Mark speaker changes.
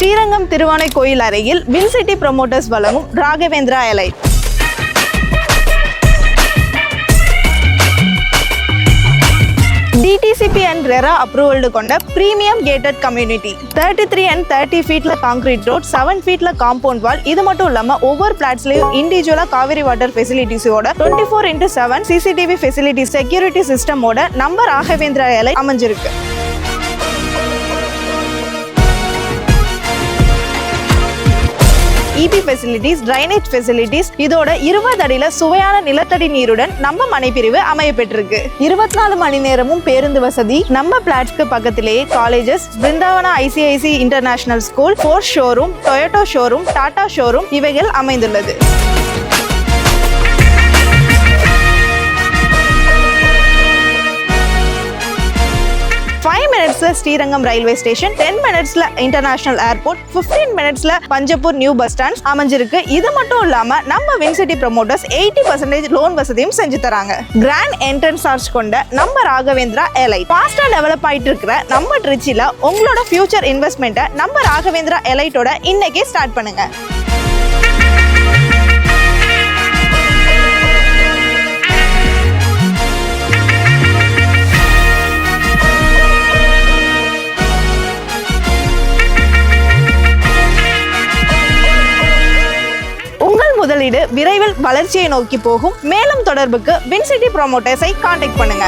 Speaker 1: ஸ்ரீரங்கம் திருவானை கோயில் அருகில் வின்சிட்டி ப்ரமோட்டர்ஸ் வழங்கும் Raghavendra elite. DTCP and RERA approved கொண்ட premium gated community. 33 and 30 feetல concrete road, 7 feetல compound wall. இது மட்டும் இல்லாம ஒவ்வொரு பிளாட்ஸ்லயும் இண்டிவிஜுவலா காவிரி வாட்டர் ஃபெசிலிட்டிஸோட 24/7 CCTV ஃபெசிலிட்டி செக்யூரிட்டி சிஸ்டமோட நம்ம ராகவேந்திரா எலைட் அமைஞ்சிருக்கு. EB ஃபெசிலிட்டிஸ், ட்ரைனேஜ் ஃபெசிலிட்டிஸ், இதோட 20 அடியில சுவையான நிலத்தடி நீருடன் நம்ம மனைப்பிரிவு அமைய பெற்றிருக்கு. 24 மணி நேரமும் பேருந்து வசதி, நம்ம பிளாட்ஸ்க்கு பக்கத்திலேயே colleges, Brindavana ICIC international school, Force showroom, Toyota showroom, Tata showroom இவைகள் அமைந்துள்ளது. 5 minutesல ஸ்ரீரங்கம் ரயில்வே ஸ்டேஷன், 10 minutesல இன்டர்நேஷனல் ஏர்போர்ட், 15 minutesல பஞ்சப்பூர் நியூ பஸ் ஸ்டாண்ட் அமைஞ்சிருக்கு. இது மட்டும் இல்லாம நம்ம வின்சிட்டி ப்ரமோட்டர்ஸ் 80% லோன் வசதியும் செஞ்சு தராங்க. கிராண்ட் என்ட்ரன்ஸ் ஆர்ச் கொண்ட நம்ம ராகவேந்திரா எலைட் ஃபாஸ்டா டெவலப் ஆயிட்டு இருக்கிற நம்ம ட்ரிச்சில உங்களோட ஃபியூச்சர் இன்வெஸ்ட்மெண்ட்டை நம்ம ராகவேந்திரா எலைட்டோட இன்னைக்கே ஸ்டார்ட் பண்ணுங்க. முதலீடு விரைவில் வளர்ச்சியை நோக்கி போகும். மேலும் தொடர்புக்கு வின்சிட்டி ப்ரமோட்டர்ஸை கான்டாக்ட் பண்ணுங்க.